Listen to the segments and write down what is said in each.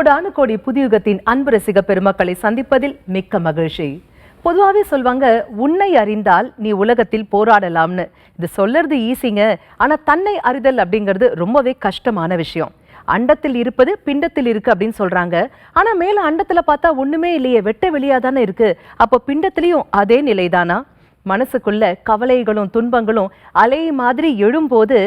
கோடானு கோடி புதியுகத்தின் அன்பு ரசிக பெருமக்களை சந்திப்பதில் மிக்க மகிழ்ச்சி. பொதுவாகவே சொல்வாங்க, உன்னை அறிந்தால் நீ உலகத்தில் போராடலாம்னு. இது சொல்றது ஈஸிங்க, ஆனா தன்னை அறிதல் அப்படிங்கிறது ரொம்பவே கஷ்டமான விஷயம். அண்டத்தில் இருப்பது பிண்டத்தில் இருக்கு அப்படின்னு சொல்றாங்க. ஆனா மேல அண்டத்துல பார்த்தா ஒண்ணுமே இல்லையே, வெட்ட வெளியா தானே இருக்கு. அப்போ பிண்டத்திலையும் அதே நிலைதானா? மனசுக்குள்ள கவலைகளும் துன்பங்களும் அலை மாதிரி எழும்போது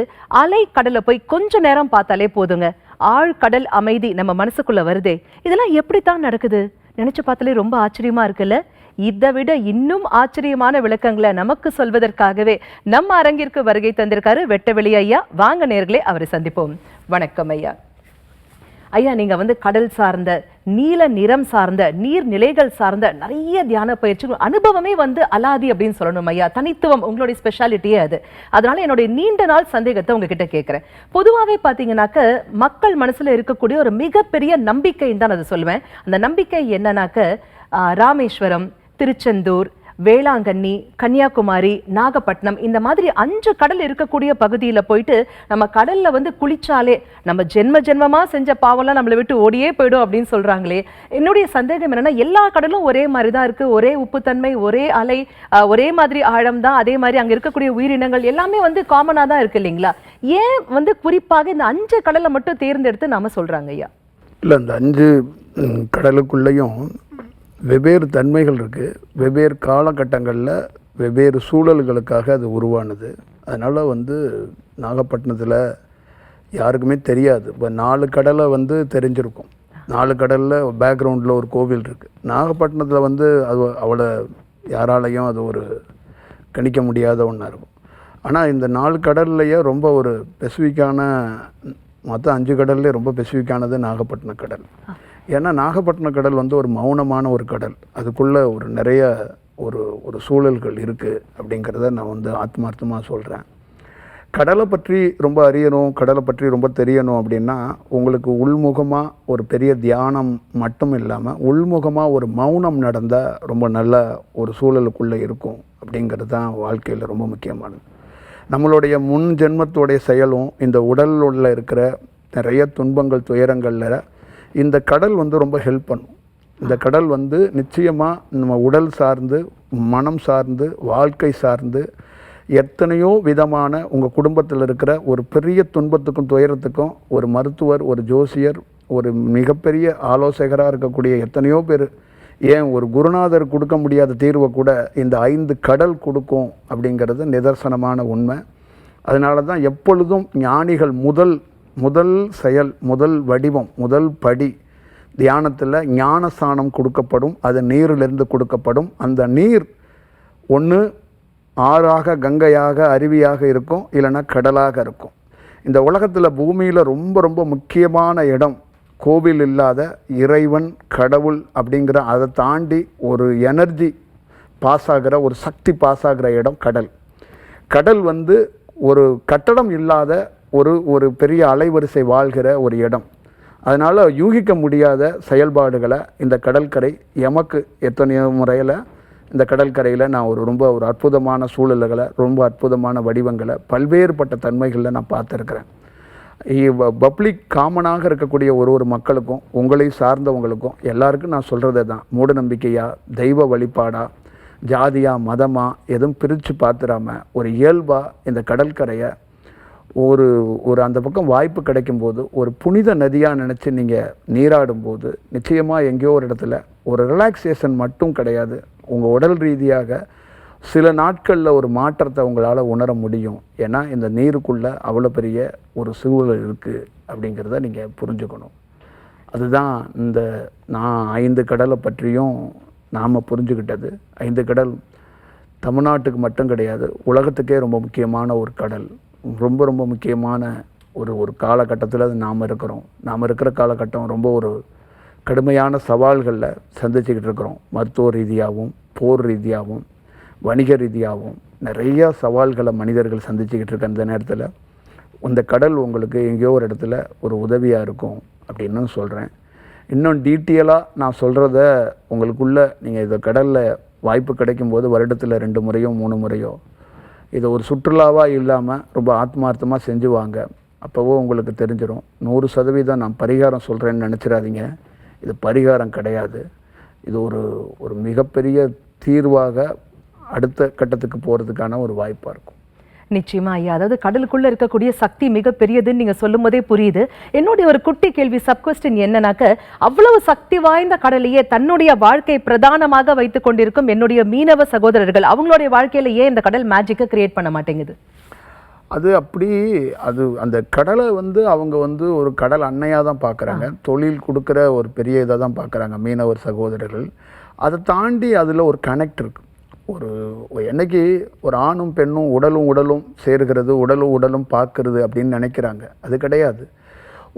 அலை கடலை போய் கொஞ்ச நேரம் பார்த்தாலே போதுங்க, ஆழ்கடல் அமைதி நம்ம மனசுக்குள்ள வருதே. இதெல்லாம் எப்படித்தான் நடக்குது? நினைச்சு பார்த்தாலே ரொம்ப ஆச்சரியமா இருக்குல்ல. இதை விட இன்னும் ஆச்சரியமான விளக்கங்களை நமக்கு சொல்வதற்காகவே நம்ம அரங்கிற்கு வருகை தந்திருக்காரு வெட்டவெளி ஐயா. வாங்க நேர்களே, அவரை சந்திப்போம். வணக்கம் ஐயா. ஐயா, நீங்க கடல் சார்ந்த, நீல நிறம் சார்ந்த, நீர்நிலைகள் சார்ந்த நிறைய தியான பயிற்சிகள் அனுபவமே அலாதி அப்படின்னு சொல்லணும் ஐயா. தனித்துவம், உங்களுடைய ஸ்பெஷாலிட்டியே அது. அதனால என்னுடைய நீண்ட நாள் சந்தேகத்தை உங்ககிட்ட கேட்கிறேன். பொதுவாகவே பாத்தீங்கன்னாக்க மக்கள் மனசுல இருக்கக்கூடிய ஒரு மிகப்பெரிய நம்பிக்கைன்னு தான் அதை சொல்லுவேன். அந்த நம்பிக்கை என்னன்னாக்க ராமேஸ்வரம், திருச்செந்தூர், வேளாங்கண்ணி, கன்னியாகுமரி, நாகப்பட்டினம், இந்த மாதிரி 5 கடல் இருக்கக்கூடிய பகுதியில போயிட்டு நம்ம கடல்ல குளிச்சாலே நம்ம ஜென்மமா செஞ்ச பாவம்லாம் நம்மளை விட்டு ஓடியே போயிடும் அப்படின்னு சொல்றாங்களே. என்னுடைய சந்தேகம் என்னன்னா, எல்லா கடலும் ஒரே மாதிரி தான் இருக்கு, ஒரே உப்புத்தன்மை, ஒரே அலை, ஒரே மாதிரி ஆழம் தான், அதே மாதிரி அங்க இருக்கக்கூடிய உயிரினங்கள் எல்லாமே காமனா தான் இருக்கு இல்லைங்களா? ஏன் குறிப்பாக இந்த 5 கடலை மட்டும் தேர்ந்தெடுத்து நாம சொல்றாங்க ஐயா? இல்ல, இந்த 5 கடலுக்குள்ளேயும் வெவ்வேறு தன்மைகள் இருக்குது. வெவ்வேறு காலகட்டங்களில் வெவ்வேறு சூழல்களுக்காக அது உருவானது. அதனால் நாகப்பட்டினத்தில் யாருக்குமே தெரியாது. இப்போ 4 கடலை தெரிஞ்சிருக்கும். 4 கடலில் பேக்ரவுண்டில் ஒரு கோவில் இருக்குது. நாகப்பட்டினத்தில் அது அவ்வளோ யாராலையும் அது ஒரு கணிக்க முடியாத ஒன்றா இருக்கும். ஆனால் இந்த 4 கடல்லையே ரொம்ப ஒரு ஸ்பெசிஃபிக்கான, மற்ற 5 கடல்லே ரொம்ப ஸ்பெசிஃபிக்கானது நாகப்பட்டினம் கடல். ஏன்னா நாகப்பட்டினம் கடல் ஒரு மௌனமான ஒரு கடல். அதுக்குள்ளே ஒரு நிறைய ஒரு சூழல்கள் இருக்குது அப்படிங்கிறத நான் ஆத்மார்த்தமாக சொல்கிறேன். கடலை பற்றி ரொம்ப அறியணும், கடலை பற்றி ரொம்ப தெரியணும் அப்படின்னா உங்களுக்கு உள்முகமாக ஒரு பெரிய தியானம் மட்டும் இல்லாமல் உள்முகமாக ஒரு மௌனம் நடந்தால் ரொம்ப நல்ல ஒரு சூழலுக்குள்ளே இருக்கும். அப்படிங்கிறது தான் வாழ்க்கையில் ரொம்ப முக்கியமானது. நம்மளுடைய முன் ஜென்மத்தோடைய செயலும் இந்த உடலில் இருக்கிற நிறைய துன்பங்கள் துயரங்களில் இந்த கடல் ரொம்ப ஹெல்ப் பண்ணும். இந்த கடல் நிச்சயமாக நம்ம உடல் சார்ந்து, மனம் சார்ந்து, வாழ்க்கை சார்ந்து எத்தனையோ விதமான உங்கள் குடும்பத்தில் இருக்கிற ஒரு பெரிய துன்பத்துக்கும் துயரத்துக்கும் ஒரு மருத்துவர், ஒரு ஜோசியர், ஒரு மிகப்பெரிய ஆலோசகராக இருக்கக்கூடிய எத்தனையோ பேர், ஏன் ஒரு குருநாதர் கொடுக்க முடியாத தீர்வை கூட இந்த 5 கடல் கொடுக்கும் அப்படிங்கிறது நிதர்சனமான உண்மை. அதனால தான் எப்பொழுதும் ஞானிகள் முதல் செயல், முதல் வடிவம், முதல் படி தியானத்தில் ஞானஸ்தானம் கொடுக்கப்படும். அது நீரிலிருந்து கொடுக்கப்படும். அந்த நீர் ஒன்று ஆறாக, கங்கையாக, அருவியாக இருக்கும், இல்லைன்னா கடலாக இருக்கும். இந்த உலகத்தில் பூமியில் ரொம்ப ரொம்ப முக்கியமான இடம், கோவில் இல்லாத இறைவன், கடவுள் அப்படிங்கிற, அதை தாண்டி ஒரு எனர்ஜி பாஸ் ஆகிற, ஒரு சக்தி பாஸ் ஆகிற இடம் கடல். கடல் ஒரு கட்டடம் இல்லாத ஒரு பெரிய அலைவரிசை வாழ்கிற ஒரு இடம். அதனால் யூகிக்க முடியாத செயல்பாடுகளை இந்த கடற்கரை எமக்கு எத்தனையோ முறையில் இந்த கடற்கரையில் நான் ரொம்ப அற்புதமான சூழல்களை, ரொம்ப அற்புதமான வடிவங்களை, பல்வேறுபட்ட தன்மைகளில் நான் பார்த்துருக்குறேன். பப்ளிக் காமனாக இருக்கக்கூடிய ஒரு மக்களுக்கும், உங்களை சார்ந்தவங்களுக்கும் எல்லாருக்கும் நான் சொல்கிறதே தான், மூட நம்பிக்கையா, தெய்வ வழிபாடா, ஜாதியா, மதமா எதுவும் பிரித்து பார்த்துடாமல் ஒரு இயல்பாக இந்த கடற்கரையை ஒரு அந்த பக்கம் வாய்ப்பு கிடைக்கும்போது ஒரு புனித நதியாக நினச்சி நீங்கள் நீராடும்போது நிச்சயமாக எங்கேயோ ஒரு இடத்துல ஒரு ரிலாக்ஸேஷன் மட்டும் கிடையாது, உங்கள் உடல் ரீதியாக சில நாட்களில் ஒரு மாற்றத்தை உங்களால் உணர முடியும். ஏன்னா இந்த நீருக்குள்ளே அவ்வளோ பெரிய ஒரு சூழல் இருக்குது அப்படிங்கிறத நீங்கள் புரிஞ்சுக்கணும். அதுதான் இந்த நான் 5 கடலை பற்றியும் நாம் புரிஞ்சுக்கிட்டது. 5 கடல் தமிழ்நாட்டுக்கு மட்டும் கிடையாது, உலகத்துக்கே ரொம்ப முக்கியமான ஒரு கடல். ரொம்ப ரொம்ப முக்கியமான ஒரு காலகட்டத்தில் அது நாம் இருக்கிறோம். நாம் இருக்கிற காலகட்டம் ரொம்ப ஒரு கடுமையான சவால்களில் சந்திச்சுக்கிட்டு இருக்கிறோம். மருத்துவ ரீதியாகவும், போர் ரீதியாகவும், வணிக ரீதியாகவும் நிறைய சவால்களை மனிதர்கள் சந்திச்சுக்கிட்டு இருக்க இந்த நேரத்தில் இந்த கடல் உங்களுக்கு எங்கேயோ ஒரு இடத்துல ஒரு உதவியாக இருக்கும் அப்படின்னு சொல்கிறேன். இன்னும் டீட்டெயிலாக நான் சொல்கிறத உங்களுக்குள்ளே நீங்கள் இந்த கடலில் வாய்ப்பு கிடைக்கும்போது வருடத்தில் 2 முறையோ 3 முறையோ இதை ஒரு சுற்றுலாவாக இல்லாமல் ரொம்ப ஆத்மார்த்தமாக செஞ்சு வாங்க. அப்போவோ உங்களுக்கு தெரிஞ்சிடும். 100% நான் பரிகாரம் சொல்கிறேன்னு நினச்சிடாதீங்க. இது பரிகாரம் கிடையாது. இது ஒரு மிகப்பெரிய தீர்வாக அடுத்த கட்டத்துக்கு போகிறதுக்கான ஒரு வாய்ப்பாக இருக்கும். நிச்சயமா ஐயா, அதாவது கடலுக்குள்ள இருக்கக்கூடிய சக்தி மிக பெரியதுன்னு நீங்க சொல்லும் போதே புரியுது. என்னுடைய ஒரு குட்டி கேள்வி, சப் கொஸ்டின் என்னன்னாக்க, அவ்வளவு சக்தி வாய்ந்த கடலையே தன்னுடைய வாழ்க்கை பிரதானமாக வைத்துக் கொண்டிருக்கும் என்னுடைய மீனவ சகோதரர்கள், அவங்களுடைய வாழ்க்கையில ஏன் இந்த கடல் மேஜிக்கை கிரியேட் பண்ண மாட்டேங்குது? அது அந்த கடலை அவங்க ஒரு கடல் அன்னையாக தான் பார்க்குறாங்க. தொழில் கொடுக்குற ஒரு பெரிய இதாக தான் பார்க்குறாங்க மீனவர் சகோதரர்கள். அதை தாண்டி அதில் ஒரு கனெக்ட் இருக்குது. என்னைக்கு ஒரு ஆணும் பெண்ணும் உடலும் சேருகிறது, உடலும் பார்க்கறது அப்படின்னு நினைக்கிறாங்க. அது கிடையாது.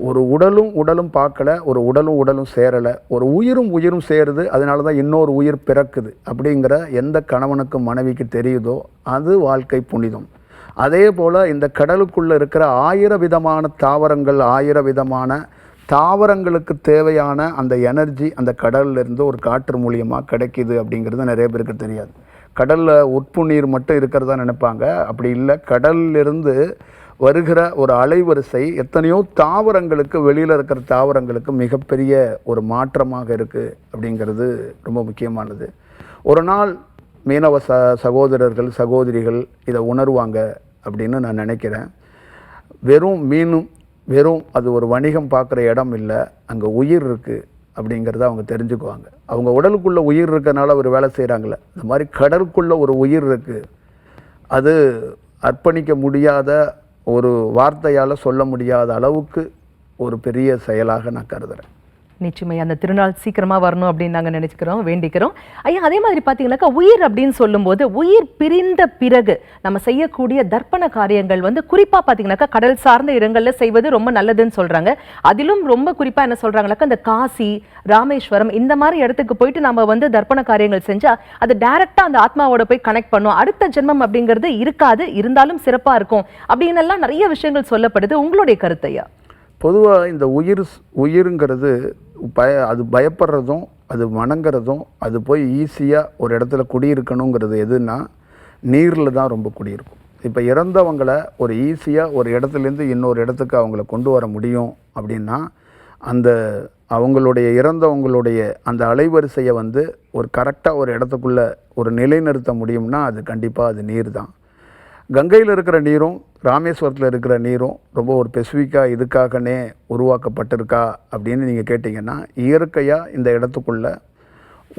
ஒரு உடலும் பார்க்கல, ஒரு உடலும் சேரலை, ஒரு உயிரும் சேருது, அதனால தான் இன்னொரு உயிர் பிறக்குது அப்படிங்கிற எந்த கணவனுக்கு மனைவிக்கு தெரியுதோ அது வாழ்க்கை புனிதம். அதே போல் இந்த கடலுக்குள்ளே இருக்கிற 1000 விதமான தாவரங்கள், 1000 விதமான தாவரங்களுக்கு தேவையான அந்த எனர்ஜி அந்த கடல்லேருந்து ஒரு காற்று மூலியமாக கிடைக்கிது அப்படிங்கிறது நிறைய பேருக்கு தெரியாது. கடலில் உப்பு நீர் மட்டும் இருக்கிறதா நினைப்பாங்க. அப்படி இல்லை. கடல்லிருந்து வருகிற ஒரு அலைவரிசை எத்தனையோ தாவரங்களுக்கு, வெளியில் இருக்கிற தாவரங்களுக்கு மிகப்பெரிய ஒரு மாற்றமாக இருக்குது அப்படிங்கிறது ரொம்ப முக்கியமானது. ஒரு நாள் மீனவ சகோதரர்கள் சகோதரிகள் இதை உணர்வாங்க அப்படின்னு நான் நினைக்கிறேன். வெறும் அது ஒரு வணிகம் பார்க்குற இடம் இல்லை, அங்கே உயிர் இருக்குது அப்படிங்கிறத அவங்க தெரிஞ்சுக்குவாங்க. அவங்க உடலுக்குள்ளே உயிர் இருக்கிறனால ஒரு வேலை செய்கிறாங்களே, இந்த மாதிரி கடலுக்குள்ளே ஒரு உயிர் இருக்குது. அது அர்ப்பணிக்க முடியாத, ஒரு வார்த்தையால் சொல்ல முடியாத அளவுக்கு ஒரு பெரிய செயலாக நான் கருதுகிறேன். நிச்சயமா அந்த திருநாள் சீக்கிரமா வரணும் அப்படின்னு நாங்க நினைச்சுக்கிறோம், வேண்டிக்கிறோம். ஐயா, அதே மாதிரி பாத்தீங்கன்னாக்கா உயிர் அப்படின்னு சொல்லும்போது, உயிர் பிரிந்த பிறகு நம்ம செய்யக்கூடிய தர்ப்பண காரியங்கள் குறிப்பா பாத்தீங்கன்னாக்கா கடல் சார்ந்த இடங்கள்ல செய்வது ரொம்ப நல்லதுன்னு சொல்றாங்க. அதிலும் ரொம்ப குறிப்பா என்ன சொல்றாங்கன்னாக்கா, இந்த காசி, ராமேஸ்வரம் இந்த மாதிரி இடத்துக்கு போயிட்டு நம்ம தர்ப்பண காரியங்கள் செஞ்சா அது டைரக்டா அந்த ஆத்மாவோட போய் கனெக்ட் பண்ணும். அடுத்த ஜென்மம் அப்படிங்கிறது இருக்காது, இருந்தாலும் சிறப்பா இருக்கும் அப்படின்னு எல்லாம் நிறைய விஷயங்கள் சொல்லப்படுது. உங்களுடைய கருத்தையா? பொதுவாக இந்த உயிருங்கிறது அது பயப்படுறதும், அது வணங்குறதும், அது போய் ஈஸியாக ஒரு இடத்துல குடியிருக்கணுங்கிறது எதுன்னா நீரில் தான் ரொம்ப குடியிருக்கும். இப்போ இறந்தவங்களை ஒரு ஈஸியாக ஒரு இடத்துலேருந்து இன்னொரு இடத்துக்கு அவங்கள கொண்டு வர முடியும் அப்படின்னா, இறந்தவங்களுடைய அந்த அலைவரிசையை ஒரு கரெக்டாக ஒரு இடத்துக்குள்ளே ஒரு நிலைநிறுத்த முடியும்னா அது கண்டிப்பாக அது நீர் தான். கங்கையில் இருக்கிற நீரும் ராமேஸ்வரத்தில் இருக்கிற நீரும் ரொம்ப ஒரு ஸ்பெசிஃபிக்காக இதுக்காகனே உருவாக்கப்பட்டிருக்கா அப்படின்னு நீங்கள் கேட்டிங்கன்னா, இயற்கையாக இந்த இடத்துக்குள்ள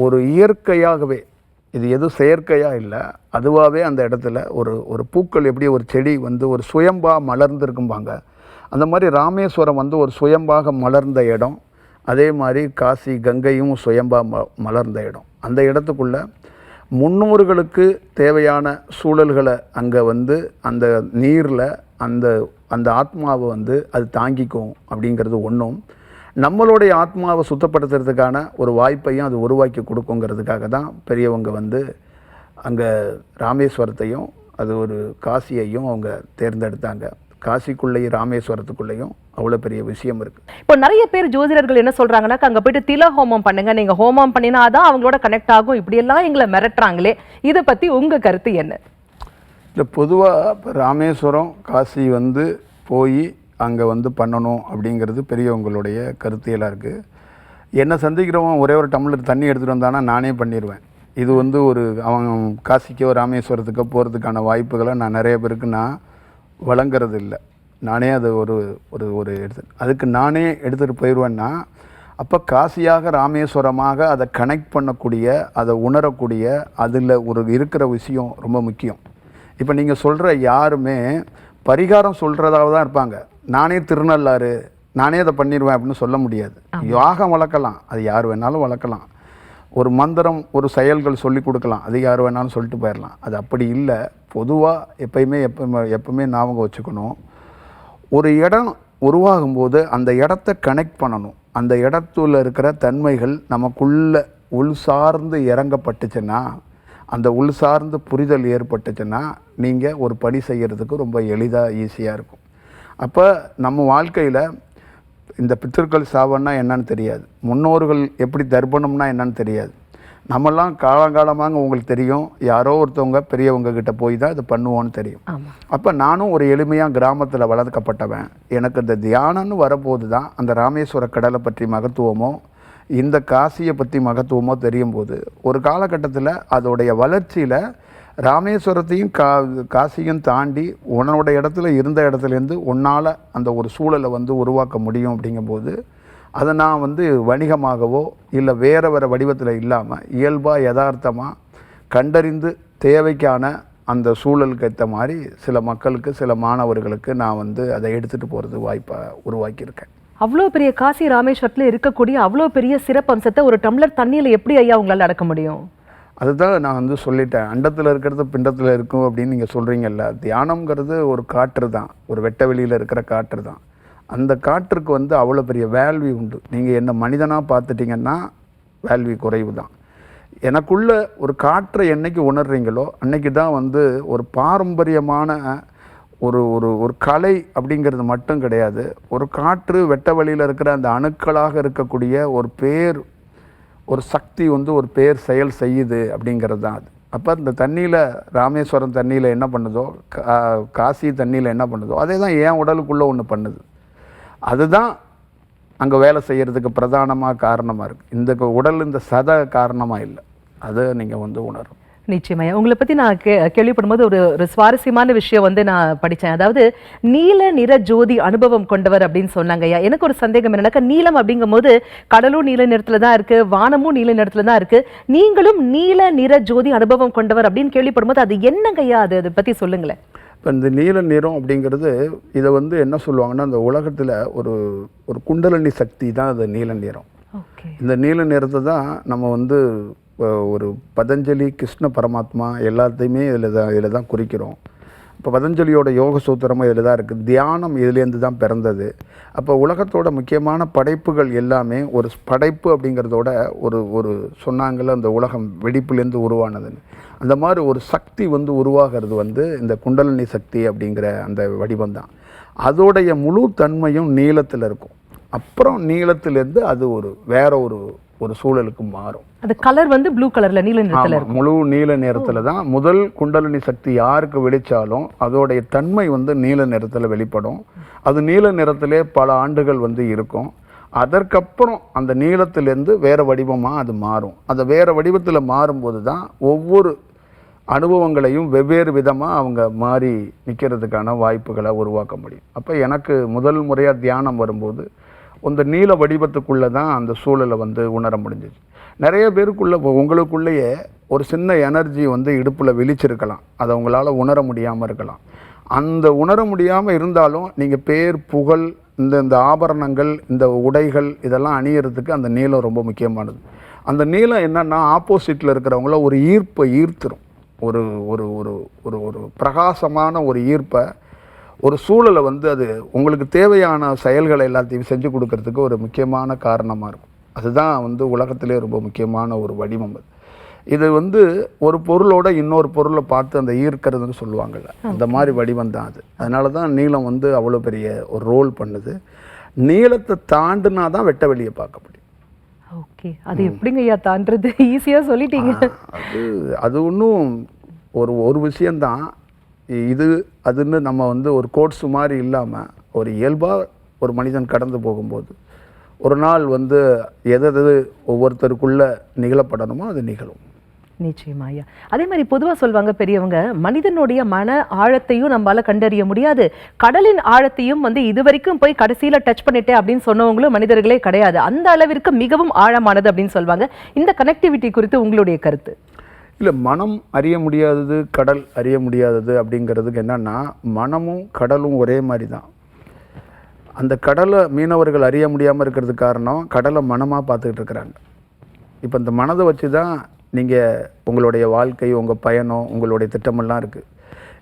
ஒரு இயற்கையாகவே, இது எதுவும் செயற்கையாக இல்லை, அதுவாகவே அந்த இடத்துல ஒரு பூக்கள் எப்படி ஒரு செடி ஒரு சுயம்பாக மலர்ந்துருக்கும்பாங்க, அந்த மாதிரி ராமேஸ்வரம் ஒரு சுயம்பாக மலர்ந்த இடம். அதே மாதிரி காசி கங்கையும் சுயம்பாக மலர்ந்த இடம். அந்த இடத்துக்குள்ள முன்னோர்களுக்கு தேவையான சூழல்களை அங்கே அந்த நீரில் அந்த ஆத்மாவை அது தாங்கிக்கும் அப்படிங்கிறது ஒன்றும், நம்மளுடைய ஆத்மாவை சுத்தப்படுத்துறதுக்கான ஒரு வாய்ப்பையும் அது உருவாக்கி கொடுக்குங்கிறதுக்காக தான் பெரியவங்க அங்கே ராமேஸ்வரத்தையும் அது ஒரு காசியையும் அவங்க தேர்ந்தெடுத்தாங்க. காசிக்குள்ளேயும் ராமேஸ்வரத்துக்குள்ளேயும் அவ்வளோ பெரிய விஷயம் இருக்குது. இப்போ நிறைய பேர் ஜோதிடர்கள் என்ன சொல்கிறாங்கன்னா, அங்கே போயிட்டு தில ஹோமம் பண்ணுங்க, நீங்கள் ஹோமம் பண்ணினா தான் அவங்களோட கனெக்ட் ஆகும், இப்படியெல்லாம் எங்களை மிரட்டுறாங்களே, இதை பற்றி உங்கள் கருத்து என்ன? இல்லை, பொதுவாக இப்போ ராமேஸ்வரம் காசி போய் அங்கே பண்ணணும் அப்படிங்கிறது பெரியவங்களுடைய கருத்தியலாக இருக்குது. என்னை சந்திக்கிறவன் ஒரே ஒரு டம்ளர் தண்ணி எடுத்துகிட்டு வந்தானா நானே பண்ணிடுவேன். இது அவன் காசிக்கோ ராமேஸ்வரத்துக்கோ போகிறதுக்கான வாய்ப்புகளை நான் நிறைய பேருக்கு நான் வழங்கிறது இல்லை. நானே அது ஒரு அதுக்கு நானே எடுத்துகிட்டு போயிடுவேன்னா, அப்போ காசியாக ராமேஸ்வரமாக அதை கனெக்ட் பண்ணக்கூடிய, அதை உணரக்கூடிய, அதில் இருக்கிற விஷயம் ரொம்ப முக்கியம். இப்போ நீங்கள் சொல்கிற யாருமே பரிகாரம் சொல்கிறதாக தான் இருப்பாங்க. நானே திருநள்ளாறு, நானே அதை பண்ணிடுவேன் அப்படின்னு சொல்ல முடியாது. யாகம் வளர்க்கலாம், அது யார் வேணாலும் வளர்க்கலாம். ஒரு மந்திரம், ஒரு செயல்கள் சொல்லி கொடுக்கலாம், அது யார் வேணாலும் சொல்லிட்டு போயிடலாம். அது அப்படி இல்லை. பொதுவாக எப்பவுமே ஞாபகம் வச்சுக்கணும், ஒரு இடம் உருவாகும்போது அந்த இடத்த கனெக்ட் பண்ணணும். அந்த இடத்துல இருக்கிற தன்மைகள் நமக்குள்ள உள்சார்ந்து இறங்கப்பட்டுச்சுன்னா, அந்த உள்சார்ந்து புரிதல் ஏற்பட்டுச்சுன்னா, நீங்கள் ஒரு பணி செய்கிறதுக்கு ரொம்ப எளிதாக ஈஸியாக இருக்கும். அப்போ நம்ம வாழ்க்கையில் இந்த பித்திருக்கள் சாவன்னா என்னன்னு தெரியாது, முன்னோர்கள் எப்படி தர்ப்பணம்னா என்னன்னு தெரியாது, நம்மெல்லாம் காலங்காலமாக உங்களுக்கு தெரியும், யாரோ ஒருத்தவங்க பெரியவங்க கிட்ட போய் தான் இது பண்ணுவோன்னு தெரியும். அப்போ நானும் ஒரு எளிமையாக கிராமத்தில் வளர்க்கப்பட்டவன். எனக்கு இந்த தியானம்னு வரபோது தான் அந்த ராமேஸ்வர கடலை பற்றி மகத்துவமோ இந்த காசியை பற்றி மகத்துவமோ தெரியும் போது, ஒரு காலகட்டத்தில் அதோடைய வளர்ச்சியில் ராமேஸ்வரத்தையும் காசியும் தாண்டி உன்னோட இடத்துல இருந்த இடத்துலேருந்து உன்னால் அந்த ஒரு சூழலை வந்து உருவாக்க முடியும் அப்படிங்கும்போது, அதை நான் வந்து வணிகமாகவோ இல்லை வேறு வடிவத்தில் இல்லாமல் இயல்பாக யதார்த்தமாக கண்டறிந்து தேவைக்கான அந்த சூழலுக்கு ஏற்ற மாதிரி சில மக்களுக்கு, சில மாணவர்களுக்கு நான் வந்து அதை எடுத்துகிட்டு போகிறது வாய்ப்பாக உருவாக்கியிருக்கேன். அவ்வளோ பெரிய காசி ராமேஸ்வரத்தில் இருக்கக்கூடிய அவ்வளோ பெரிய சிறப்பம்சத்தை ஒரு டம்ளர் தண்ணியில் எப்படி ஐயா உங்களால் அடக்க முடியும்? அதுதான் நான் வந்து சொல்லிட்டேன். அண்டத்தில் இருக்கிறது பிண்டத்தில் இருக்கும் அப்படின்னு நீங்கள் சொல்கிறீங்கல்ல. தியானம்ங்கிறது ஒரு காற்று தான், ஒரு வெட்ட வெளியில் இருக்கிற காற்று தான். அந்த காற்றுக்கு வந்து அவ்வளோ பெரிய வேல்வி உண்டு. நீங்கள் என்ன மனிதனாக பார்த்துட்டிங்கன்னா வேல்வி குறைவு தான். எனக்குள்ள ஒரு காற்றை என்னைக்கு உணர்றீங்களோ அன்னைக்கு தான் வந்து ஒரு பாரம்பரியமான ஒரு ஒரு ஒரு கலை அப்படிங்கிறது மட்டும் கிடையாது. ஒரு காற்று வெட்ட வழியில் இருக்கிற அந்த அணுக்களாக இருக்கக்கூடிய ஒரு சக்தி வந்து ஒரு செயல் செய்யுது அப்படிங்கிறது தான் அது. அப்போ இந்த தண்ணியில், ராமேஸ்வரம் தண்ணியில் என்ன பண்ணுதோ, காசி தண்ணியில் என்ன பண்ணுதோ அதே தான் என் உடலுக்குள்ளே ஒன்று பண்ணுது. அதுதான் அங்கே வேலை செய்கிறதுக்கு பிரதானமாக காரணமாக இருக்குது. இந்த உடல் இந்த காரணமாக இல்லை. அதை நீங்கள் வந்து உணரும். நிச்சயமாயா. உங்களை பற்றி நான் கேள்விப்படும்போது ஒரு சுவாரஸ்யமான விஷயம் வந்து நான் படித்தேன். அதாவது நீல நிற ஜோதி அனுபவம் கொண்டவர் அப்படின்னு சொன்னாங்க ஐயா. எனக்கு ஒரு சந்தேகம் என்னன்னாக்கா, நீலம் அப்படிங்கும் போது கடலும் நீல நிறத்தில் தான் இருக்குது, வானமும் நீல நிறத்தில் தான் இருக்குது. நீங்களும் நீல நிற ஜோதி அனுபவம் கொண்டவர் அப்படின்னு கேள்விப்படும்போது அது என்னங்க ஐயா? அதை பற்றி சொல்லுங்களேன். இப்போ இந்த நீல நிறம் அப்படிங்கிறது, இதை வந்து என்ன சொல்லுவாங்கன்னா, அந்த உலகத்தில் ஒரு குண்டலினி சக்தி தான் அது நீல நிறம். இந்த நீல நிறத்தை தான் நம்ம வந்து ஒரு பதஞ்சலி, கிருஷ்ண பரமாத்மா எல்லாத்தையுமே இதில் தான் குறிக்கிறோம். இப்போ பதஞ்சலியோட யோக சூத்திரமும் இதில் தான் இருக்குது. தியானம் இதுலேருந்து தான் பிறந்தது. அப்போ உலகத்தோட முக்கியமான படைப்புகள் எல்லாமே ஒரு படைப்பு அப்படிங்கிறதோட ஒரு சொன்னாங்கள்ல, அந்த உலகம் வெடிப்புலேருந்து உருவானதுன்னு. அந்த மாதிரி ஒரு சக்தி வந்து உருவாகிறது வந்து இந்த குண்டலினி சக்தி அப்படிங்கிற அந்த வடிவம் தான். அதோடைய முழு தன்மையும் நீளத்தில் இருக்கும். அப்புறம் நீளத்திலேருந்து அது வேற ஒரு சூழலுக்கு மாறும். அது கலர் வந்து ப்ளூ கலர்ல, நீல நிறத்துல இருக்கும். முழு நீல நிறத்துல தான் முதல் குண்டலினி சக்தி யாருக்கு வெளிச்சாலும் அதோடைய தன்மை வந்து நீல நிறத்துல வெளிப்படும். அது நீல நிறத்திலே பல ஆண்டுகள் வந்து இருக்கும். அதற்கப்புறம் அந்த நீளத்திலேருந்து வேற வடிவமாக அது மாறும். அந்த வேற வடிவத்தில் மாறும்போது தான் ஒவ்வொரு அனுபவங்களையும் வெவ்வேறு விதமாக அவங்க மாறி நிற்கிறதுக்கான வாய்ப்புகளை உருவாக்க முடியும். அப்போ எனக்கு முதல் முறையாக தியானம் வரும்போது அந்த நீல வடிவத்துக்குள்ளே தான் அந்த சூழலை வந்து உணர முடிஞ்சிச்சு. நிறைய பேருக்குள்ளே உங்களுக்குள்ளேயே ஒரு சின்ன எனர்ஜி வந்து இடுப்பில் விழிச்சிருக்கலாம். அதை உங்களால் உணர முடியாமல் இருக்கலாம். அந்த உணர முடியாமல் இருந்தாலும் நீங்கள் புகழ், இந்த ஆபரணங்கள், இந்த உடைகள் இதெல்லாம் அணியறதுக்கு அந்த நீலம் ரொம்ப முக்கியமானது. அந்த நீலம் என்னென்னா, ஆப்போசிட்டில் இருக்கிறவங்கள ஒரு ஈர்ப்பை ஈர்த்துரும். ஒரு ஒரு ஒரு ஒரு ஒரு பிரகாசமான ஒரு ஈர்ப்பை, ஒரு சூழலை வந்து அது உங்களுக்கு தேவையான செயல்களை எல்லாத்தையும் செஞ்சு கொடுக்கறதுக்கு ஒரு முக்கியமான காரணமாக இருக்கும். அதுதான் வந்து உலகத்திலே ரொம்ப முக்கியமான ஒரு வடிவம். இது வந்து ஒரு பொருளோட இன்னொரு பொருளை பார்த்து அந்த ஈர்க்கிறதுன்னு சொல்லுவாங்கள்ல, அந்த மாதிரி வடிவம் தான் அது. அதனால தான் நீலம் வந்து அவ்வளோ பெரிய ஒரு ரோல் பண்ணுது. நீளத்தை தாண்டினா தான் வெட்ட வெளியை பார்க்க முடியும். ஓகே, அது எப்படிங்க ஐயா தாண்டது? ஈஸியாக சொல்லிட்டீங்க. அது ஒன்றும் ஒரு விஷயந்தான். இது அதுன்னு நம்ம வந்து ஒரு கோட்ஸு மாதிரி இல்லாமல் ஒரு இயல்பாக ஒரு மனிதன் கடந்து போகும்போது ஒரு நாள் வந்து எது ஒவ்வொருத்தருக்குள்ளே நிகழப்படணுமோ அது நிகழும். நிச்சயமா ஐயா. அதே மாதிரி பொதுவாக சொல்லுவாங்க பெரியவங்க, மனிதனுடைய மன ஆழத்தையும் நம்மளால கண்டறிய முடியாது, கடலின் ஆழத்தையும் வந்து இதுவரைக்கும் போய் கடைசியில் டச் பண்ணிட்டேன் அப்படின்னு சொன்னவங்களும் மனிதர்களே கிடையாது. அந்த அளவிற்கு மிகவும் ஆழமானது அப்படின்னு சொல்லுவாங்க. இந்த கனெக்டிவிட்டி குறித்து உங்களுடைய கருத்து? இல்லை, மனம் அறிய முடியாதது, கடல் அறிய முடியாதது அப்படிங்கிறதுக்கு என்னென்னா, மனமும் கடலும் ஒரே மாதிரி தான். அந்த கடலை மீனவர்கள் அறிய முடியாமல் இருக்கிறதுக்கு காரணம் கடலை மனமாக பார்த்துக்கிட்டு இருக்கிறாங்க. இப்போ இந்த மனதை வச்சு தான் நீங்கள் உங்களுடைய வாழ்க்கை, உங்கள் பயணம், உங்களுடைய திட்டமெல்லாம் இருக்குது.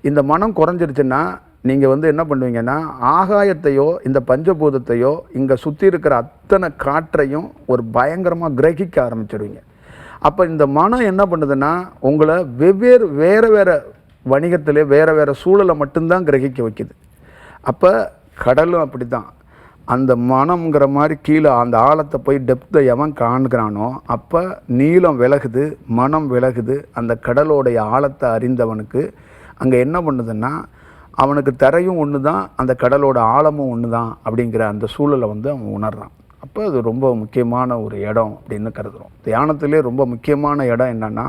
இந்த மனம் குறைஞ்சிருச்சுன்னா நீங்கள் வந்து என்ன பண்ணுவீங்கன்னா, ஆகாயத்தையோ இந்த பஞ்சபூதத்தையோ இங்கே சுற்றி இருக்கிற அத்தனை காற்றையும் ஒரு பயங்கரமாக கிரகிக்க ஆரம்பிச்சிடுவீங்க. அப்போ இந்த மனம் என்ன பண்ணுதுன்னா, உங்களை வேறு வணிகத்திலே வேறு சூழலை மட்டும்தான் கிரகிக்க வைக்குது. அப்போ கடலும் அப்படி தான். அந்த மனம்ங்கிற மாதிரி கீழே அந்த ஆழத்தை போய் டெப்த்தை எவன் காண்கிறானோ அப்போ நீளம் விலகுது, மனம் விலகுது. அந்த கடலோடைய ஆழத்தை அறிந்தவனுக்கு அங்கே என்ன பண்ணுதுன்னா அவனுக்கு தரையும் ஒன்று தான், அந்த கடலோட ஆழமும் ஒன்று தான் அப்படிங்கிற அந்த சூழலை வந்து அவன் உணர்றான். அப்போ அது ரொம்ப முக்கியமான ஒரு இடம் அப்படின்னு கருதுகிறோம். தியானத்திலே ரொம்ப முக்கியமான இடம் என்னென்னா,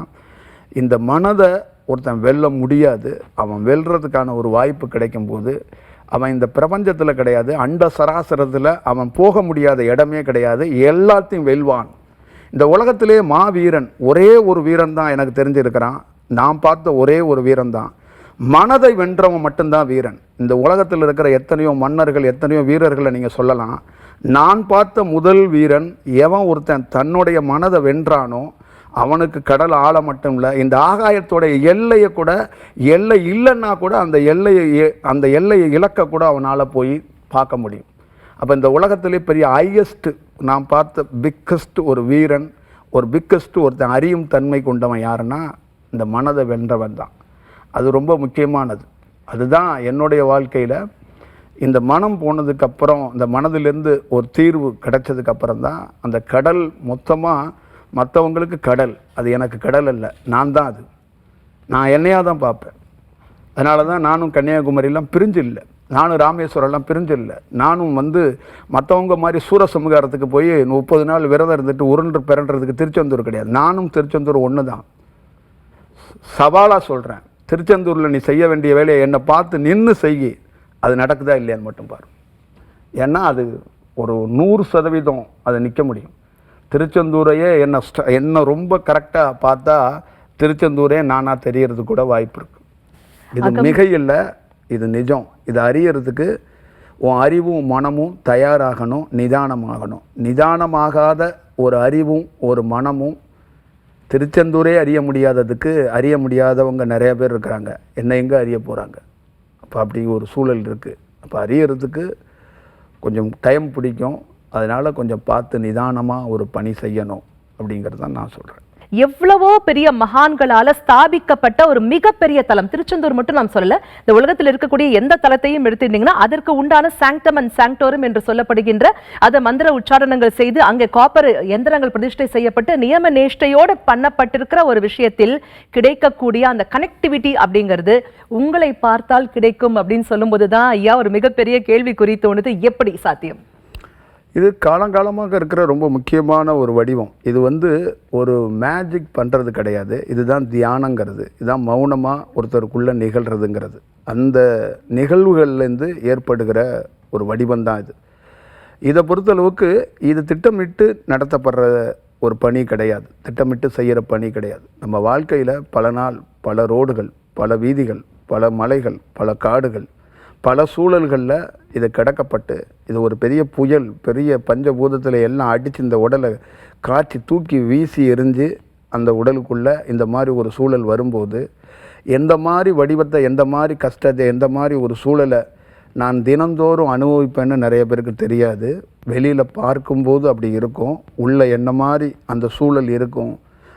இந்த மனதை ஒருத்தன் வெல்ல முடியாது. அவன் வெல்றதுக்கான ஒரு வாய்ப்பு கிடைக்கும்போது அவன் இந்த பிரபஞ்சத்தில் கிடையாது, அண்ட சராசரத்தில் அவன் போக முடியாத இடமே கிடையாது, எல்லாத்தையும் வெல்வான். இந்த உலகத்திலே மாவீரன் ஒரே ஒரு வீரன் தான் எனக்கு தெரிஞ்சிருக்கிறான். நான் பார்த்த ஒரே ஒரு வீரன் தான். மனதை வென்றவன் மட்டும்தான் வீரன். இந்த உலகத்தில் இருக்கிற எத்தனையோ மன்னர்கள், எத்தனையோ வீரர்களை நீங்கள் சொல்லலாம். நான் பார்த்த முதல் வீரன் எவன் ஒருத்தன் தன்னுடைய மனதை வென்றானோ அவனுக்கு கடல் ஆழ மட்டும் இல்லை, இந்த ஆகாயத்தோடைய எல்லையை கூட, எல்லை இல்லைன்னா கூட அந்த எல்லையை இழக்க கூட அவனால் போய் பார்க்க முடியும். அப்போ இந்த உலகத்திலே பெரிய ஹையஸ்ட் நான் பார்த்த பிக்கஸ்ட் ஒரு வீரன், ஒரு பிக்கஸ்ட் ஒருத்தன் அறியும் தன்மை கொண்டவன் யாருன்னா இந்த மனதை வென்றவன் தான். அது ரொம்ப முக்கியமானது. அதுதான் என்னுடைய வாழ்க்கையில் இந்த மனம் போனதுக்கப்புறம், இந்த மனதிலேருந்து ஒரு தீர்வு கிடைச்சதுக்கப்புறம் தான் அந்த கடல் மொத்தமாக மற்றவங்களுக்கு கடல், அது எனக்கு கடல் அல்ல, நான் தான் அது. நான் என்னையாக தான் பார்ப்பேன். அதனால தான் நானும் கன்னியாகுமரியெல்லாம் பிரிஞ்சு இல்லை, நானும் ராமேஸ்வரம்லாம் பிரிஞ்சு இல்லை. நானும் வந்து மற்றவங்க மாதிரி சூரசமுகாரத்துக்கு போய் 30 நாள் விரதம் இருந்துட்டு உருண்டு பிறன்றதுக்கு திருச்செந்தூர் கிடையாது. நானும் திருச்செந்தூர் ஒன்று தான். சவாலாக சொல்கிறேன், திருச்செந்தூரில் நீ செய்ய வேண்டிய வேலையை என்னை பார்த்து நின்று செய்யி, அது நடக்குதா இல்லையான்னு மட்டும் பாரு. ஏன்னா அது ஒரு 100% அதை நிற்க முடியும். திருச்செந்தூரையே என்ன ரொம்ப கரெக்டாக பார்த்தா திருச்செந்தூரே நானாக தெரியறது கூட வாய்ப்பு இருக்குது. இது மிகை இல்லை, இது நிஜம். இதை அறியறதுக்கு உன் அறிவும் மனமும் தயாராகணும், நிதானமாகணும். நிதானமாகாத ஒரு அறிவும் ஒரு மனமும் திருச்செந்தூரே அறிய முடியாததுக்கு அறிய முடியாதவங்க நிறைய பேர் இருக்கிறாங்க. என்ன எங்கே அறிய போகிறாங்க? அப்போ அப்படி ஒரு சூழல் இருக்குது. அப்போ அறியறதுக்கு கொஞ்சம் டைம் பிடிக்கும். அதனால் கொஞ்சம் பார்த்து நிதானமாக ஒரு பணி செய்யணும் அப்படிங்கிறது தான் நான் சொல்கிறேன். எவ்வளவோ பெரிய மகான்களால ஸ்தாபிக்கப்பட்ட ஒரு மிகப்பெரிய தலம் திருச்செந்தூர் மட்டும் நாம் சொல்லல, இந்த உலகத்தில் இருக்கக்கூடிய எந்த தலத்தையும் எடுத்துட்டீங்கன்னா அதற்கு உண்டான சாங்டம் அண்ட் சாங்டோரம் என்று சொல்லப்படுகின்ற அதை மந்திர உச்சாரணங்கள் செய்து அங்கே காப்பர் எந்திரங்கள் பிரதிஷ்டை செய்யப்பட்டு நியம நேஷ்டையோடு பண்ணப்பட்டிருக்கிற ஒரு விஷயத்தில் கிடைக்கக்கூடிய அந்த கனெக்டிவிட்டி அப்படிங்கிறது உங்களை பார்த்தால் கிடைக்கும் அப்படின்னு சொல்லும்போது தான் ஐயா ஒரு மிகப்பெரிய கேள்விக்குறி தோணுது. எப்படி சாத்தியம்? இது காலங்காலமாக இருக்கிற ரொம்ப முக்கியமான ஒரு வடிவம். இது வந்து ஒரு மேஜிக் பண்ணுறது கிடையாது. இதுதான் தியானங்கிறது, இதுதான் மௌனமாக ஒருத்தருக்குள்ளே நிகழ்கிறதுங்கிறது. அந்த நிகழ்வுகள்லேருந்து ஏற்படுகிற ஒரு வடிவம் தான் இது. இதை பொறுத்தளவுக்கு இது திட்டமிட்டு நடத்தப்படுற ஒரு பணி கிடையாது, திட்டமிட்டு செய்கிற பணி கிடையாது. நம்ம வாழ்க்கையில் பல நாள், பல ரோடுகள், பல வீதிகள், பல மலைகள், பல காடுகள், பல சூழல்களில் இது கிடக்கப்பட்டு, இது ஒரு பெரிய புயல், பெரிய பஞ்சபூதத்தில் எல்லாம் அடித்து இந்த உடலை காய்ச்சி தூக்கி வீசி எரிஞ்சு அந்த உடலுக்குள்ளே இந்த மாதிரி ஒரு சூழல் வரும்போது எந்த மாதிரி வடிவத்தை, எந்த மாதிரி கஷ்டத்தை, எந்த மாதிரி ஒரு சூழலை நான் தினந்தோறும் அனுபவிப்பேன்னு நிறைய பேருக்கு தெரியாது. வெளியில் பார்க்கும்போது அப்படி இருக்கும். உள்ள என்ன மாதிரி அந்த சூழல் இருக்கும்,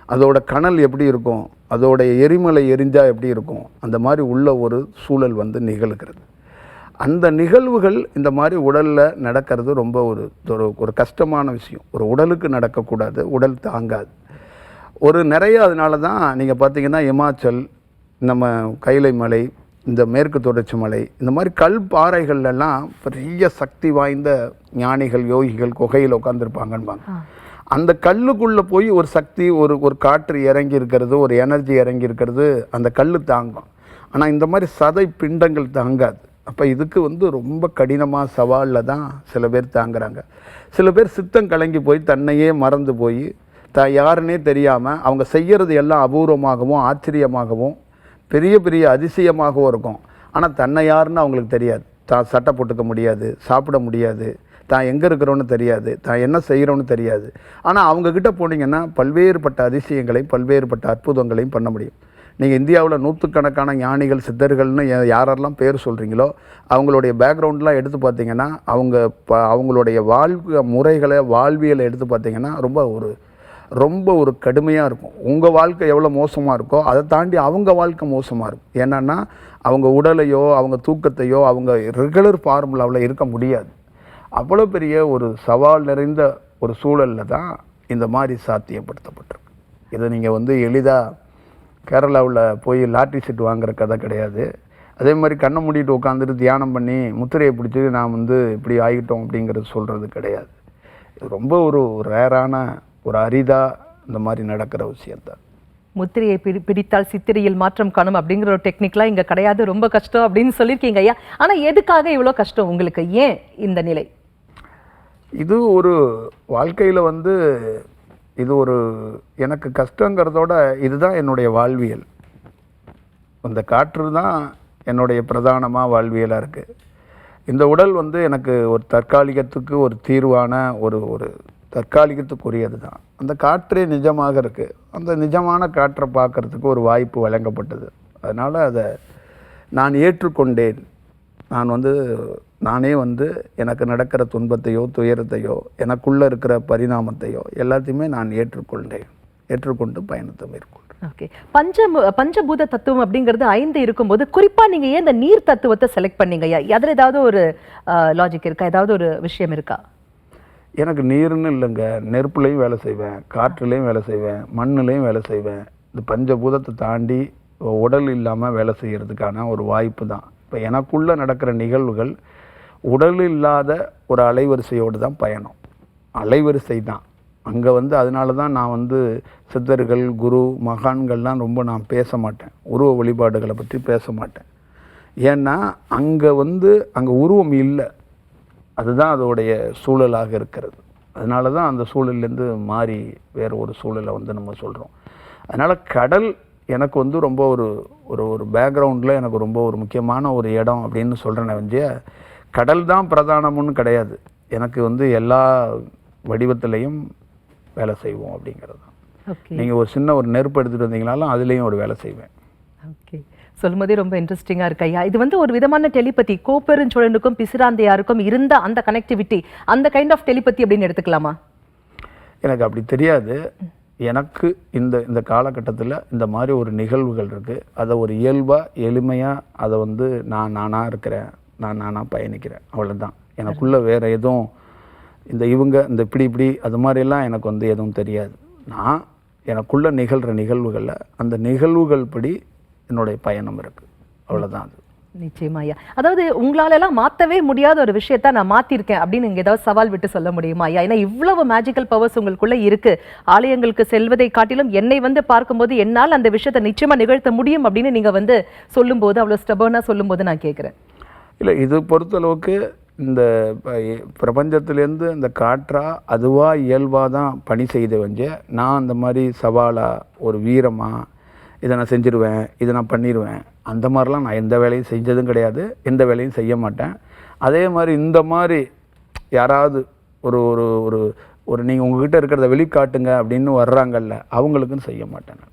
அதோட கனல் எப்படி இருக்கும், அதோடைய எரிமலை எரிஞ்சால் எப்படி இருக்கும், அந்த மாதிரி உள்ள ஒரு சூழல் வந்து நிகழ்கிறது. அந்த நிகழ்வுகள் இந்த மாதிரி உடலில் நடக்கிறது ரொம்ப ஒரு கஷ்டமான விஷயம். ஒரு உடலுக்கு நடக்கக்கூடாது, உடல் தாங்காது. நிறைய அதனால தான் நீங்கள் பார்த்தீங்கன்னா இமாச்சல், நம்ம கைலை மலை, இந்த மேற்கு தொடர்ச்சி மலை, இந்த மாதிரி கல் பாறைகள்லாம் பெரிய சக்தி வாய்ந்த ஞானிகள், யோகிகள் குகையில் உட்காந்துருப்பாங்கன்பாங்க. அந்த கல்லுக்குள்ளே போய் ஒரு சக்தி, ஒரு காற்று இறங்கி இருக்கிறது, ஒரு எனர்ஜி இறங்கி இருக்கிறது, அந்த கல் தாங்கும். ஆனால் இந்த மாதிரி சதை பிண்டங்கள் தாங்காது. அப்போ இதுக்கு வந்து ரொம்ப கடினமாக சவாலில் தான் சில பேர் தாங்குறாங்க. சில பேர் சித்தம் கலங்கி போய் தன்னையே மறந்து போய் யாருன்னே தெரியாமல் அவங்க செய்கிறது எல்லாம் அபூர்வமாகவும் ஆச்சரியமாகவும் பெரிய பெரிய அதிசயமாகவும் இருக்கும். ஆனால் தன்னை யாருன்னு அவங்களுக்கு தெரியாது. தான் சட்டை போட்டுக்க முடியாது, சாப்பிட முடியாது, தான் எங்கே இருக்கிறோன்னு தெரியாது, தான் என்ன செய்கிறோன்னு தெரியாது. ஆனால் அவங்கக்கிட்ட போனீங்கன்னா பல்வேறுபட்ட அதிசயங்களையும் பல்வேறுபட்ட அற்புதங்களையும் பண்ண முடியும். நீங்கள் இந்தியாவில் நூற்றுக்கணக்கான ஞானிகள், சித்தர்கள்னு யாரெல்லாம் பேர் சொல்கிறீங்களோ அவங்களுடைய பேக்ரவுண்ட்லாம் எடுத்து பார்த்தீங்கன்னா, அவங்களுடைய வாழ்க்கை முறைகளை, வாழ்வியலை எடுத்து பார்த்தீங்கன்னா ரொம்ப ஒரு கடுமையாக இருக்கும். உங்கள் வாழ்க்கை எவ்வளோ மோசமாக இருக்கோ அதை தாண்டி அவங்க வாழ்க்கை மோசமாக இருக்கும். ஏன்னா அவங்க உடலையோ அவங்க தூக்கத்தையோ அவங்க ரெகுலர் ஃபார்முலாவில் இருக்க முடியாது. அவ்வளோ பெரிய ஒரு சவால் நிறைந்த ஒரு சூழலில் தான் இந்த மாதிரி சாத்தியப்படுத்தப்பட்டிருக்கு. இதை நீங்கள் வந்து எளிதாக கேரளாவில் போய் லாட்ரி செட் வாங்குற கதை கிடையாது. அதே மாதிரி கண்ணை மூடிட்டு உட்காந்துட்டு தியானம் பண்ணி முத்திரையை பிடிச்சி நான் வந்து இப்படி ஆகிட்டோம் அப்படிங்கிறது சொல்கிறது கிடையாது. இது ரொம்ப ஒரு ரேரான ஒரு அரிதாக இந்த மாதிரி நடக்கிற விஷயந்தான். முத்திரையை பிடித்தால் சித்திரையில் மாற்றம் காணும் அப்படிங்கிற ஒரு டெக்னிக்லாம் இங்கே கிடையாது, ரொம்ப கஷ்டம் அப்படின்னு சொல்லியிருக்கீங்க ஐயா. ஆனால் எதுக்காக இவ்வளோ கஷ்டம் உங்களுக்கு, ஏன் இந்த நிலை? இது ஒரு வாழ்க்கையில் வந்து இது ஒரு எனக்கு கஷ்டங்கிறதோட இதுதான் என்னுடைய வாழ்வியல். அந்த காற்று தான் என்னுடைய பிரதானமாக வாழ்வியலாக இருக்குது. இந்த உடல் வந்து எனக்கு ஒரு தற்காலிகத்துக்கு ஒரு தீர்வான ஒரு ஒரு தற்காலிகத்துக்குரியது தான். அந்த காற்றே நிஜமாக இருக்குது. அந்த நிஜமான காற்றை பார்க்குறதுக்கு ஒரு வாய்ப்பு வழங்கப்பட்டது. அதனால் அதை நான் ஏற்றுக்கொண்டேன். நானே வந்து எனக்கு நடக்கிற துன்பத்தையோ துயரத்தையோ எனக்குள்ளே இருக்கிற பரிணாமத்தையோ எல்லாத்தையுமே நான் ஏற்றுக்கொண்டு பயணத்தை மேற்கொள்கிறேன். ஓகே, பஞ்சபூத தத்துவம் அப்படிங்கிறது 5 இருக்கும்போது குறிப்பாக நீங்கள் ஏன் இந்த நீர் தத்துவத்தை செலக்ட் பண்ணீங்க ஐயா? அதில் ஏதாவது ஒரு லாஜிக் இருக்கா, ஏதாவது ஒரு விஷயம் இருக்கா? எனக்கு நீர்னு இல்லைங்க, நெருப்புலையும் வேலை செய்வேன், காற்றுலையும் வேலை செய்வேன், மண்ணுலையும் வேலை செய்வேன். இந்த பஞ்சபூதத்தை தாண்டி உடல் இல்லாமல் வேலை செய்கிறதுக்கான ஒரு வாய்ப்பு தான். இப்போ எனக்குள்ளே நடக்கிற நிகழ்வுகள் உடல் இல்லாத ஒரு அலைவரிசையோடு தான் பயணம். அலைவரிசை தான் அங்கே வந்து. அதனால தான் நான் வந்து சித்தர்கள், குரு, மகான்கள்லாம் ரொம்ப நான் பேச மாட்டேன். உருவ வழிபாடுகளை பற்றி பேச மாட்டேன். ஏன்னா அங்கே உருவம் இல்லை, அதுதான் அதோடைய சூழலாக இருக்கிறது. அதனால தான் அந்த சூழல்லேருந்து மாறி வேறு ஒரு சூழலை வந்து நம்ம சொல்கிறோம். அதனால் கடல் எனக்கு வந்து ரொம்ப ஒரு ஒரு ஒரு பேக்ரவுண்டில் எனக்கு ரொம்ப ஒரு முக்கியமான ஒரு இடம் அப்படின்னு சொல்கிறேன் வந்து. கடல் தான் பிரதானம்னு கிடையாது. எனக்கு வந்து எல்லா வடிவத்திலையும் வேலை செய்வோம் அப்படிங்கிறது தான். நீங்கள் ஒரு சின்ன ஒரு நெருப்பு எடுத்துகிட்டு வந்தீங்கனாலும் அதுலேயும் ஒரு வேலை செய்வேன். ஓகே, சொல்லும்போதே ரொம்ப இன்ட்ரெஸ்டிங்காக இருக்கு ஐயா. இது வந்து ஒரு விதமான டெலிபதி, கோப்பெருஞ்சோழனுக்கும் பிசிராந்தையாருக்கும் இருந்த அந்த கனெக்டிவிட்டி, அந்த கைண்ட் ஆஃப் டெலிபதி அப்படின்னு எடுத்துக்கலாமா? எனக்கு அப்படி தெரியாது. எனக்கு இந்த காலகட்டத்தில் இந்த மாதிரி ஒரு நிகழ்வுகள் இருக்குது. அதை ஒரு இயல்பாக எளிமையாக அதை வந்து நானாக இருக்கிறேன், நானாக பயணிக்கிறேன், அவ்வளோதான். எனக்குள்ளே வேறு எதுவும் இந்த இப்படி அது மாதிரிலாம் எனக்கு வந்து எதுவும் தெரியாது. நான் எனக்குள்ளே நிகழ்கிற நிகழ்வுகளில் அந்த நிகழ்வுகள் படி என்னுடைய பயணம் இருக்குது, அவ்வளோதான். அது நிச்சயமா ஐயா. அதாவது உங்களாலெல்லாம் மாற்றவே முடியாத ஒரு விஷயத்த நான் மாற்றிருக்கேன் அப்படின்னு நீங்கள் ஏதாவது சவால் விட்டு சொல்ல முடியுமா ஐயா? ஏன்னா இவ்வளவு மேஜிக்கல் பவர்ஸ் உங்களுக்குள்ளே இருக்குது. ஆலயங்களுக்கு செல்வதை காட்டிலும் என்னை வந்து பார்க்கும்போது என்னால் அந்த விஷயத்தை நிச்சயமாக நிகழ்த்த முடியும் அப்படின்னு நீங்கள் வந்து சொல்லும்போது, அவ்வளோ ஸ்டபர்னாக சொல்லும்போது நான் கேட்குறேன். இல்லை, இது பொறுத்தளவுக்கு இந்த பிரபஞ்சத்திலேருந்து இந்த காற்றா அதுவாக இயல்பாக தான் பணி செய்த வந்து நான் அந்த மாதிரி சவாலாக ஒரு வீரமாக இதை நான் செஞ்சிருவேன், இதை நான் பண்ணிடுவேன், அந்த மாதிரிலாம் நான் எந்த வேலையும் செஞ்சதும் கிடையாது, எந்த வேலையும் செய்ய மாட்டேன். அதே மாதிரி இந்த மாதிரி யாராவது ஒரு ஒரு ஒரு ஒரு நீங்கள் உங்ககிட்ட இருக்கிறத வெளிக்காட்டுங்க அப்படின்னு வர்றாங்கல்ல, அவங்களுக்குன்னு செய்ய மாட்டேன்.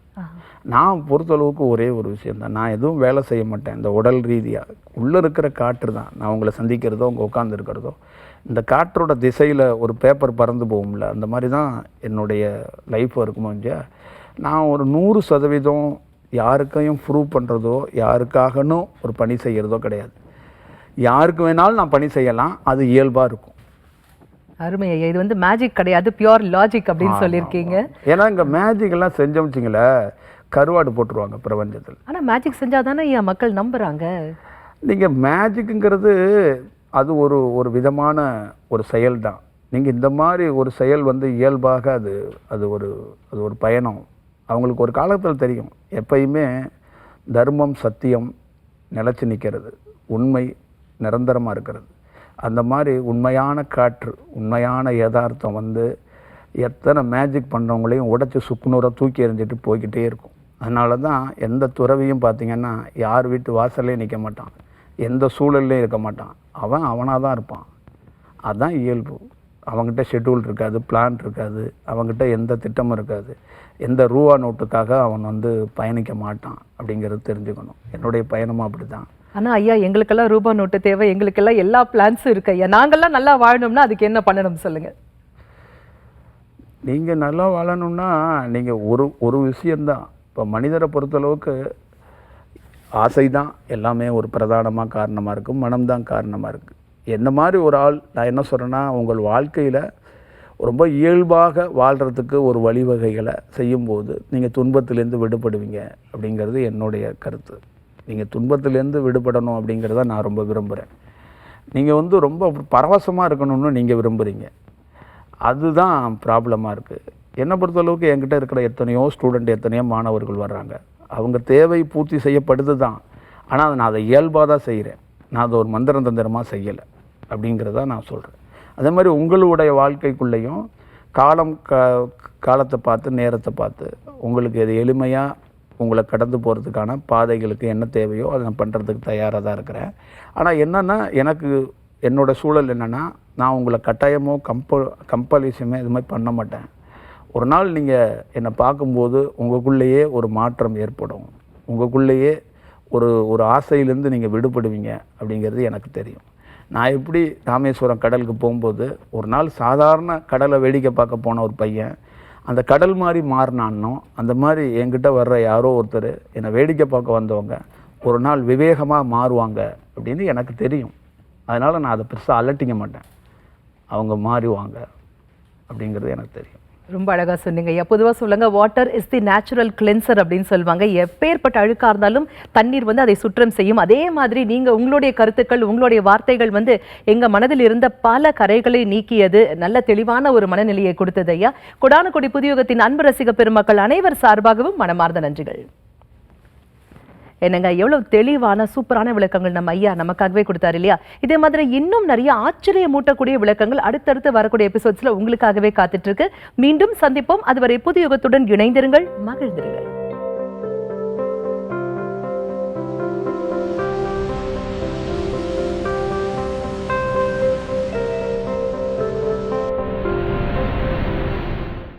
நான் பொறுத்தளவுக்கு ஒரே ஒரு விஷயந்தான், நான் எதுவும் வேலை செய்ய மாட்டேன். இந்த உடல் ரீதியாக உள்ளே இருக்கிற காற்று தான். நான் உங்களை சந்திக்கிறதோ உங்கள் உட்காந்துருக்கிறதோ இந்த காற்றோட திசையில் ஒரு பேப்பர் பறந்து போகும்ல, அந்த மாதிரி தான் என்னுடைய லைஃப் இருக்குமோ. நான் ஒரு 100% யாருக்கையும் ப்ரூவ் பண்ணுறதோ யாருக்காகனும் ஒரு பணி செய்கிறதோ கிடையாது. யாருக்கு வேணாலும் நான் பணி செய்யலாம், அது இயல்பாக இருக்கும். அருமை ஐயா, இது வந்து மேஜிக் கிடையாது, பியூர் லாஜிக் அப்படின்னு சொல்லியிருக்கீங்க. ஏன்னா இங்கே மேஜிக் எல்லாம் செஞ்சோம் வச்சிங்களேன், கருவாடு போட்டுருவாங்க பிரபஞ்சத்தில். ஆனால் மேஜிக் செஞ்சால் தானே ஐயா மக்கள் நம்புகிறாங்க. நீங்கள் மேஜிக்குங்கிறது அது ஒரு விதமான ஒரு செயல் தான். நீங்கள் இந்த மாதிரி ஒரு செயல் வந்து இயல்பாக அது ஒரு பயணம். அவங்களுக்கு ஒரு காலத்தில் தெரியும், எப்பயுமே தர்மம் சத்தியம் நிலச்சி நிற்கிறது, உண்மை நிரந்தரமாக இருக்கிறது. அந்த மாதிரி உண்மையான காற்று, உண்மையான யதார்த்தம் வந்து எத்தனை மேஜிக் பண்ணுறவங்களையும் உடைச்சி சுக்குநூறாக தூக்கி எறிஞ்சிட்டு போய்கிட்டே இருக்கும். அதனால தான் எந்த துறவியும் பார்த்திங்கன்னா யார் வீட்டு வாசல்லையும் நிற்க மாட்டான், எந்த சூழல்லையும் இருக்க மாட்டான். அவனாக தான் இருப்பான். அதுதான் இயல்பு. அவங்ககிட்ட ஷெட்யூல் இருக்காது, பிளான் இருக்காது, அவங்ககிட்ட எந்த திட்டமும் இருக்காது, எந்த ரூபா நோட்டுக்காக அவன் வந்து பயணிக்க மாட்டான் அப்படிங்கிறது தெரிஞ்சுக்கணும். என்னுடைய பயணமும் அப்படி தான். ஆனால் ஐயா, எங்களுக்கெல்லாம் ரூபா நோட்டு தேவை, எங்களுக்கெல்லாம் எல்லா பிளான்ஸும் இருக்கு ஐயா. நாங்கள்லாம் நல்லா வாழணும்னா அதுக்கு என்ன பண்ணணும் சொல்லுங்கள். நீங்கள் நல்லா வாழணும்னா நீங்கள் ஒரு விஷயந்தான். இப்போ மனிதரை பொறுத்தளவுக்கு ஆசை தான் எல்லாமே ஒரு பிரதானமாக காரணமாக இருக்கும், மனம்தான் காரணமாக இருக்குது. என்ன மாதிரி ஒரு ஆள், நான் என்ன சொல்கிறேன்னா, உங்கள் வாழ்க்கையில் ரொம்ப இயல்பாக வாழ்கிறதுக்கு ஒரு வழிவகைகளை செய்யும்போது நீங்கள் துன்பத்திலேருந்து விடுபடுவீங்க அப்படிங்கிறது என்னுடைய கருத்து. நீங்கள் துன்பத்திலேருந்து விடுபடணும் அப்படிங்கிறத நான் ரொம்ப விரும்புகிறேன். நீங்கள் வந்து ரொம்ப பரவசமாக இருக்கணும்னு நீங்கள் விரும்புகிறீங்க. அதுதான் ப்ராப்ளமாக இருக்குது. என்னை பொறுத்தளவுக்கு என்கிட்ட இருக்கிற எத்தனையோ ஸ்டூடெண்ட், எத்தனையோ மாணவர்கள் வர்றாங்க. அவங்க தேவை பூர்த்தி செய்யப்படுது தான். ஆனால் நான் அதை இயல்பாக தான் செய்கிறேன். நான் அதை ஒரு மந்திர தந்திரமாக செய்யலை அப்படிங்கிறத நான் சொல்கிறேன். அதே மாதிரி உங்களுடைய வாழ்க்கைக்குள்ளேயும் காலத்தை பார்த்து, நேரத்தை பார்த்து உங்களுக்கு எது எளிமையாக உங்களை கடந்து போகிறதுக்கான பாதைகளுக்கு என்ன தேவையோ அதை நான் பண்ணுறதுக்கு தயாராக தான் இருக்கிறேன். ஆனால் என்னென்னா, எனக்கு என்னோடய சூழல் என்னென்னா, நான் உங்களை கட்டாயமோ கம்பல்ஷமே இது மாதிரி பண்ண மாட்டேன். ஒரு நாள் நீங்கள் என்னை பார்க்கும்போது உங்களுக்குள்ளேயே ஒரு மாற்றம் ஏற்படும். உங்களுக்குள்ளேயே ஒரு ஆசையிலேருந்து நீங்கள் விடுபடுவீங்க அப்படிங்கிறது எனக்கு தெரியும். நான் எப்படி ராமேஸ்வரம் கடலுக்கு போகும்போது ஒரு நாள் சாதாரண கடலை வேடிக்கை பார்க்க போன ஒரு பையன் அந்த கடல் மாதிரி மாறினான்னோ, அந்த மாதிரி என்கிட்ட வர்ற யாரோ ஒருத்தர் என்னை வேடிக்கை பார்க்க வந்தவங்க ஒரு நாள் விவேகமாக மாறுவாங்க அப்படின்னு எனக்கு தெரியும். அதனால் நான் அதை பெருசாக அலட்டிக்க மாட்டேன். அவங்க மாறுவாங்க அப்படிங்கிறது எனக்கு தெரியும். ரொம்ப அழகா சொன்னீங்க ஐயா. பொதுவா சொல்லுங்க, water is the natural cleanser அப்படின்னு சொல்லுவாங்க. எப்பேற்பட்ட அழுக்கா இருந்தாலும் தண்ணீர் வந்து அதை சுற்றம் செய்யும். அதே மாதிரி நீங்க உங்களுடைய கருத்துக்கள், உங்களுடைய வார்த்தைகள் வந்து எங்க மனதில் இருந்த பல கரைகளை நீக்கியது, நல்ல தெளிவான ஒரு மனநிலையை கொடுத்தது ஐயா. கொடான கொடி புதியுகத்தின் அன்பு ரசிக பெருமக்கள் அனைவர் சார்பாகவும் மனமார்ந்த நன்றிகள். என்னங்க, எவ்வளவு தெளிவான சூப்பரான விளக்கங்கள் நம்ம ஐயா நமக்காகவே கொடுத்தாரு இல்லையா? இதே மாதிரி இன்னும் நிறைய ஆச்சரியமூட்டக்கூடிய விளக்கங்கள் அடுத்தடுத்து வரக்கூடிய எபிசோட்ஸ்ல உங்களுக்காகவே காத்துட்டு இருக்கு. மீண்டும் சந்திப்போம். அதுவரை புதிய யுகத்துடன் இணைந்திருங்கள், மகிழ்ந்திருங்கள்.